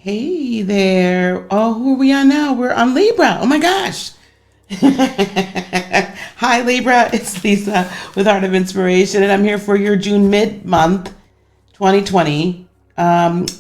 Hey there. Oh, who are we on now? We're on Libra. Oh my gosh. Hi, Libra. It's Lisa with Art of Inspiration, and I'm here for your June mid-month 2020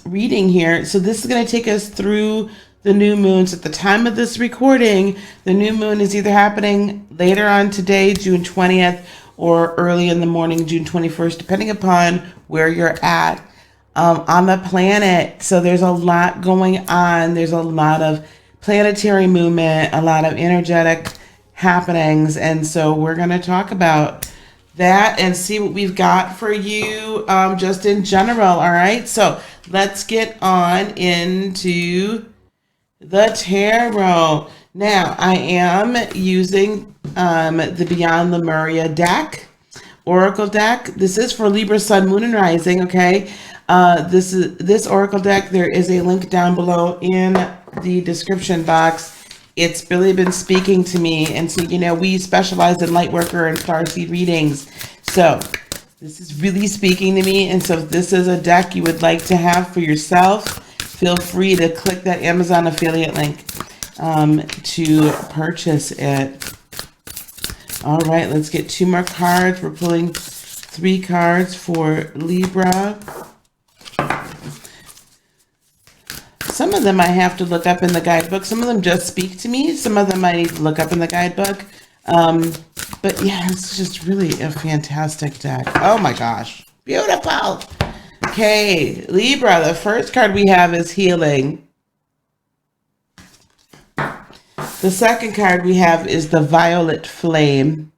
reading here. So this is going to take us through the new moons. At the time of this recording, the new moon is either happening later on today, June 20th, or early in the morning, June 21st, depending upon where you're at on the planet. So there's a lot going on. There's a lot of planetary movement, a lot of energetic happenings. And so we're going to talk about that and see what we've got for you just in general. All right. So let's get on into the tarot. Now, I am using the Beyond Lemuria deck, Oracle deck. This is for Libra, Sun, Moon, and Rising. Okay. This Oracle deck. There is a link down below in the description box. It's really been speaking to me, and so we specialize in light worker and starseed readings. So this is really speaking to me, and so if this is a deck you would like to have for yourself, feel free to click that Amazon affiliate link to purchase it. All right, let's get two more cards. We're pulling 3 cards for Libra. Some of them I have to look up in the guidebook. Some of them just speak to me. Some of them I need to look up in the guidebook. But yeah, it's just really a fantastic deck. Oh my gosh. Beautiful. Okay, Libra, the first card we have is Healing. The second card we have is the Violet Flame.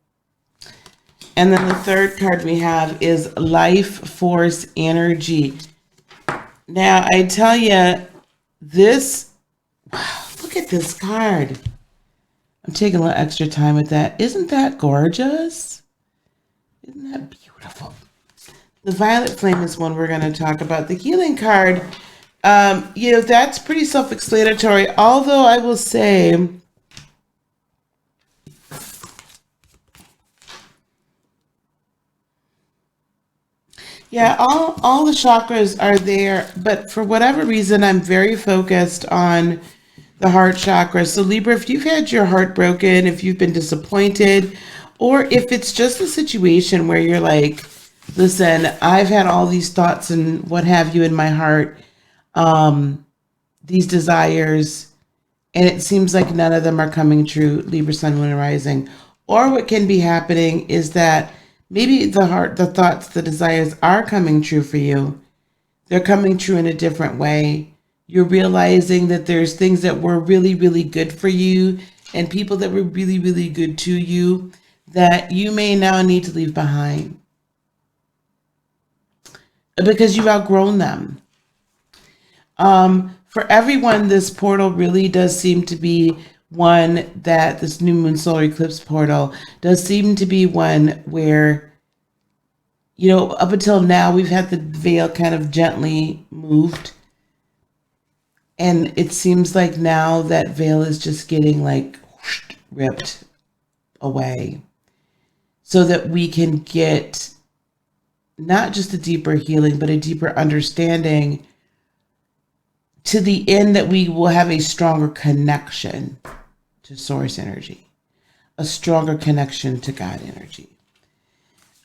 And then the third card we have is Life Force Energy. Now, I tell you, wow, look at this card. I'm taking a little extra time with that. Isn't that gorgeous? Isn't that beautiful? The Violet Flame is one we're going to talk about. The Healing card, that's pretty self-explanatory. Although I will say, yeah, all the chakras are there, but for whatever reason, I'm very focused on the heart chakra. So Libra, if you've had your heart broken, if you've been disappointed, or if it's just a situation where you're like, listen, I've had all these thoughts and what have you in my heart, these desires, and it seems like none of them are coming true, Libra, Sun, Moon, and Rising. Or what can be happening is that maybe the thoughts, the desires are coming true for you. They're coming true in a different way. You're realizing that there's things that were really, really good for you and people that were really, really good to you that you may now need to leave behind because you've outgrown them. For everyone, this portal really does seem to be one that this new moon solar eclipse portal does seem to be one where, up until now, we've had the veil kind of gently moved. And it seems like now that veil is just getting like ripped away so that we can get not just a deeper healing, but a deeper understanding to the end that we will have a stronger connection to source energy, a stronger connection to God energy.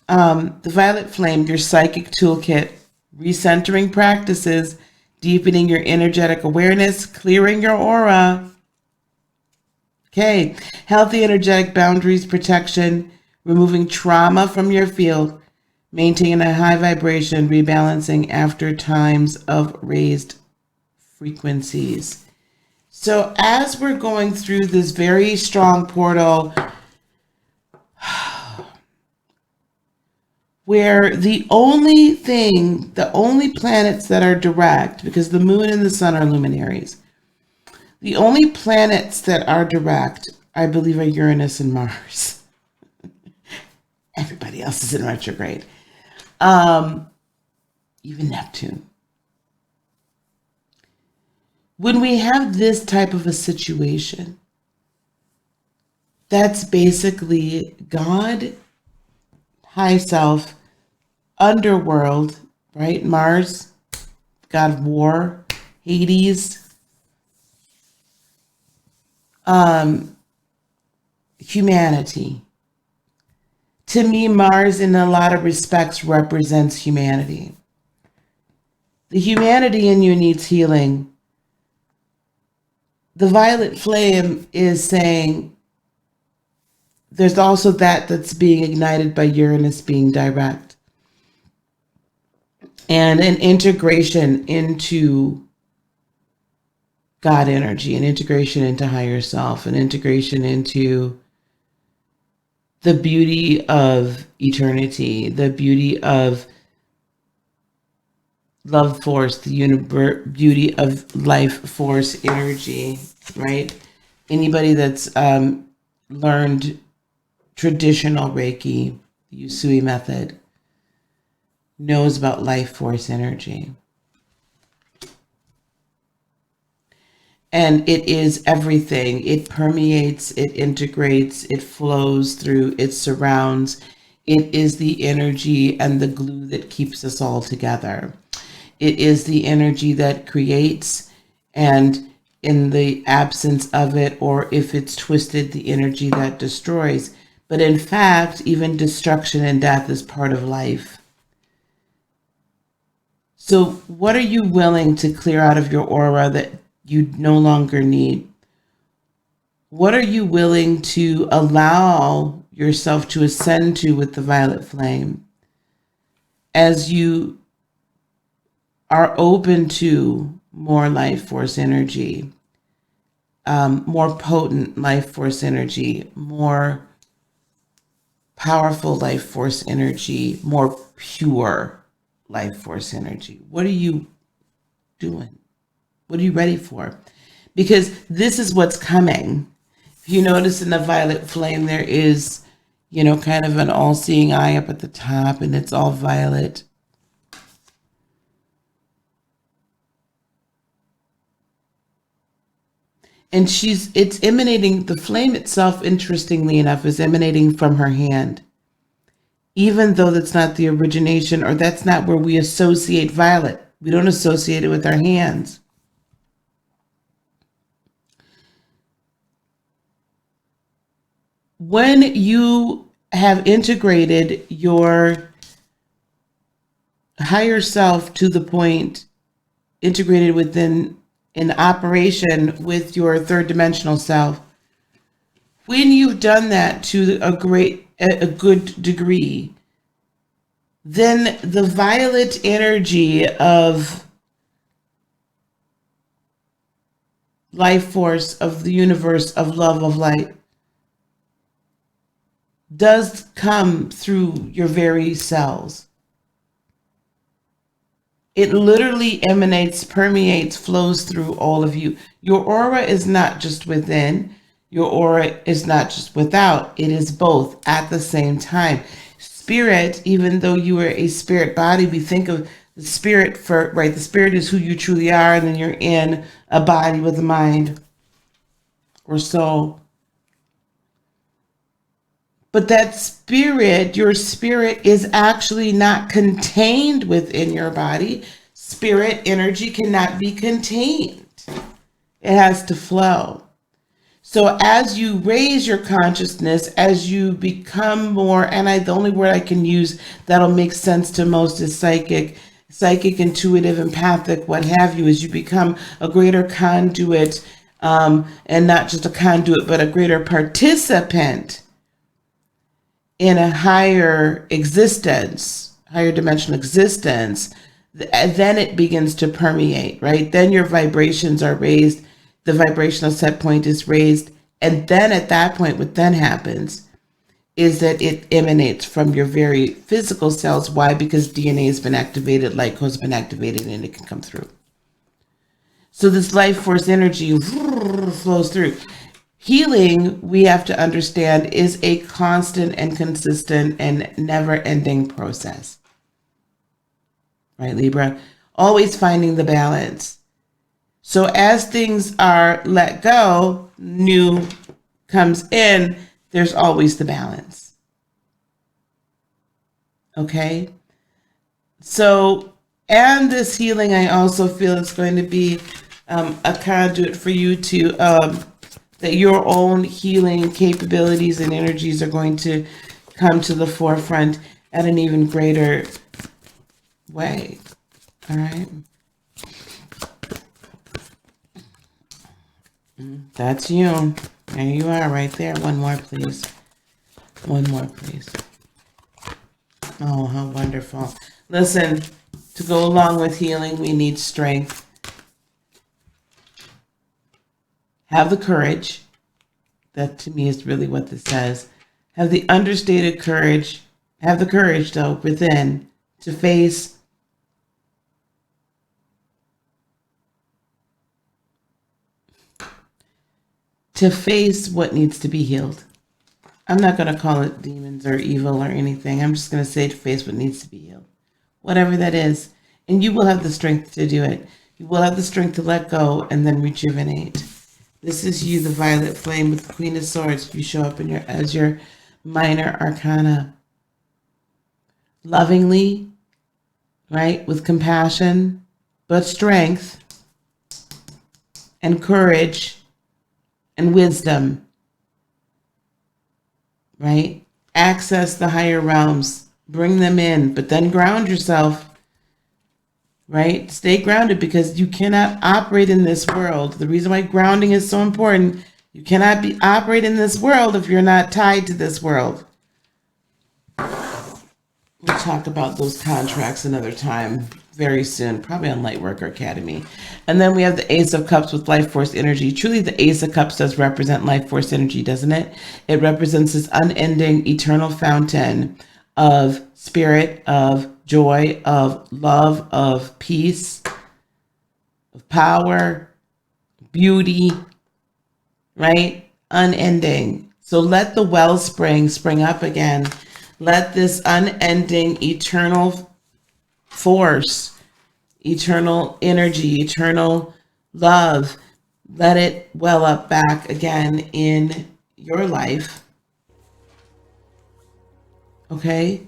The Violet Flame, your psychic toolkit, recentering practices, deepening your energetic awareness, clearing your aura. Okay, healthy energetic boundaries, protection, removing trauma from your field, maintaining a high vibration, rebalancing after times of raised frequencies. So as we're going through this very strong portal, where the only planets that are direct, because the moon and the sun are luminaries, the only planets that are direct, I believe, are Uranus and Mars. Everybody else is in retrograde. Even Neptune. When we have this type of a situation, that's basically God, high self, underworld, right? Mars, god of war, Hades, humanity. To me, Mars in a lot of respects represents humanity. The humanity in you needs healing. The violet flame is saying there's also that's being ignited by Uranus being direct. And an integration into God energy, an integration into higher self, an integration into the beauty of eternity, the beauty of love force, the beauty of life force energy, right? Anybody that's learned traditional Reiki, the Usui method, knows about life force energy. And it is everything. It permeates, it integrates, it flows through, it surrounds. It is the energy and the glue that keeps us all together. It is the energy that creates, and in the absence of it, or if it's twisted, the energy that destroys. But in fact, even destruction and death is part of life. So what are you willing to clear out of your aura that you no longer need? What are you willing to allow yourself to ascend to with the violet flame as you are open to more life force energy, more potent life force energy, more powerful life force energy, more pure life force energy? What are you doing? What are you ready for? Because this is what's coming. If you notice in the violet flame, there is, kind of an all-seeing eye up at the top, and it's all violet. And it's emanating, the flame itself, interestingly enough, is emanating from her hand. Even though that's not the origination, or that's not where we associate violet. We don't associate it with our hands. When you have integrated your higher self to the point, integrated within in operation with your third dimensional self, when you've done that to a good degree, then the violet energy of life force, of the universe, of love, of light, does come through your very cells. It literally emanates, permeates, flows through all of you. Your aura is not just within. Your aura is not just without. It is both at the same time. Spirit, even though you are a spirit body, we think of the spirit the spirit is who you truly are, and then you're in a body with a mind or soul. But that spirit, your spirit, is actually not contained within your body. Spirit energy cannot be contained. It has to flow. So as you raise your consciousness, as you become more, and the only word I can use that'll make sense to most is psychic, intuitive, empathic, what have you, as you become a greater conduit, and not just a conduit, but a greater participant in a higher existence, higher dimensional existence, then it begins to permeate, right? Then your vibrations are raised, the vibrational set point is raised, and then at that point, what then happens is that it emanates from your very physical cells. Why? Because DNA has been activated, light has been activated, and it can come through. So this life force energy flows through. Healing, we have to understand, is a constant and consistent and never-ending process. Right, Libra? Always finding the balance. So as things are let go, new comes in, there's always the balance. Okay? So And this healing, I also feel it's going to be a conduit for you to, that your own healing capabilities and energies are going to come to the forefront at an even greater way. All right. That's you. There you are right there. One more, please. One more, please. Oh, how wonderful. Listen, to go along with healing, we need strength. Have the courage. That to me is really what this says. Have the understated courage. Have the courage, though, within to face what needs to be healed. I'm not going to call it demons or evil or anything. I'm just going to say to face what needs to be healed. Whatever that is. And you will have the strength to do it. You will have the strength to let go and then rejuvenate. This is you, the violet flame with the Queen of Swords. You show up as your minor arcana. Lovingly, right? With compassion, but strength and courage and wisdom, right? Access the higher realms. Bring them in, but then ground yourself. Right? Stay grounded because you cannot operate in this world. The reason why grounding is so important, you cannot operate in this world if you're not tied to this world. We'll talk about those contracts another time very soon, probably on Lightworker Academy. And then we have the Ace of Cups with Life Force energy. Truly, the Ace of Cups does represent Life Force energy, doesn't it? It represents this unending, eternal fountain of spirit, of joy, of love, of peace, of power, beauty, right? Unending. So let the wellspring spring up again. Let this unending, eternal force, eternal energy, eternal love, let it well up back again in your life. Okay?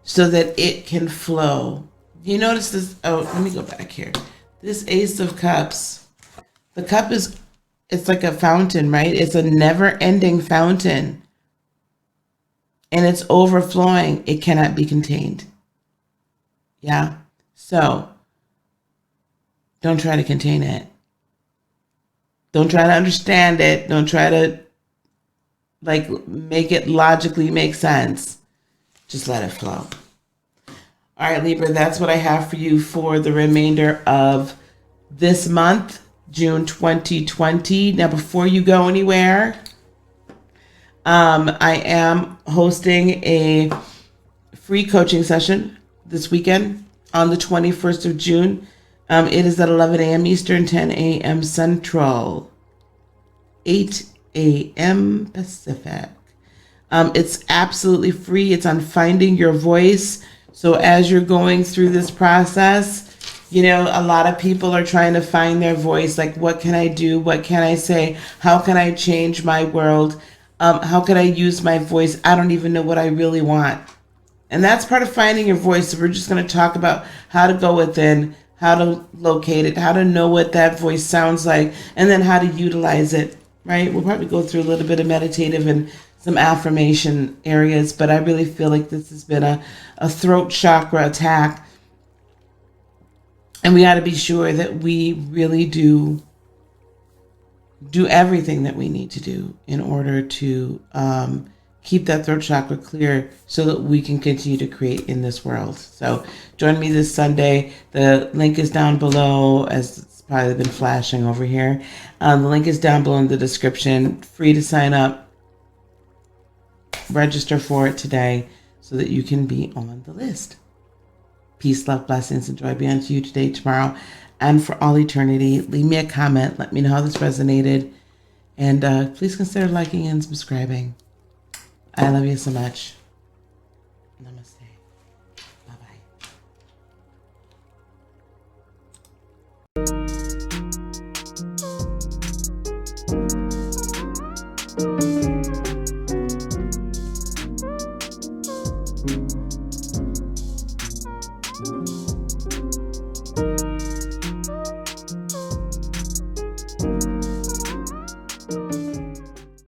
So that it can flow. You notice this? Oh, let me go back here. This Ace of Cups. The cup it's like a fountain, right? It's a never-ending fountain. And it's overflowing. It cannot be contained. Yeah? So, don't try to contain it. Don't try to understand it. Don't try to, make it logically make sense. Just let it flow. All right, Libra, that's what I have for you for the remainder of this month, June 2020. Now, before you go anywhere, I am hosting a free coaching session this weekend on the 21st of June. It is at 11 a.m. Eastern, 10 a.m. Central, 8 a.m. Pacific. It's absolutely free. It's on finding your voice. So as you're going through this process, a lot of people are trying to find their voice. Like, what can I do? What can I say? How can I change my world? How can I use my voice? I don't even know what I really want. And that's part of finding your voice. So we're just going to talk about how to go within, how to locate it, how to know what that voice sounds like, and then how to utilize it, right? We'll probably go through a little bit of meditative and some affirmation areas, but I really feel like this has been a throat chakra attack. And we got to be sure that we really do everything that we need to do in order to keep that throat chakra clear so that we can continue to create in this world. So join me this Sunday. The link is down below, as it's probably been flashing over here. The link is down below in the description. Free to sign up. Register for it today so that you can be on the list. Peace, love, blessings, and joy be unto you today, tomorrow, and for all eternity. Leave me a comment. Let me know how this resonated. And please consider liking and subscribing. I love you so much. Namaste. Bye-bye.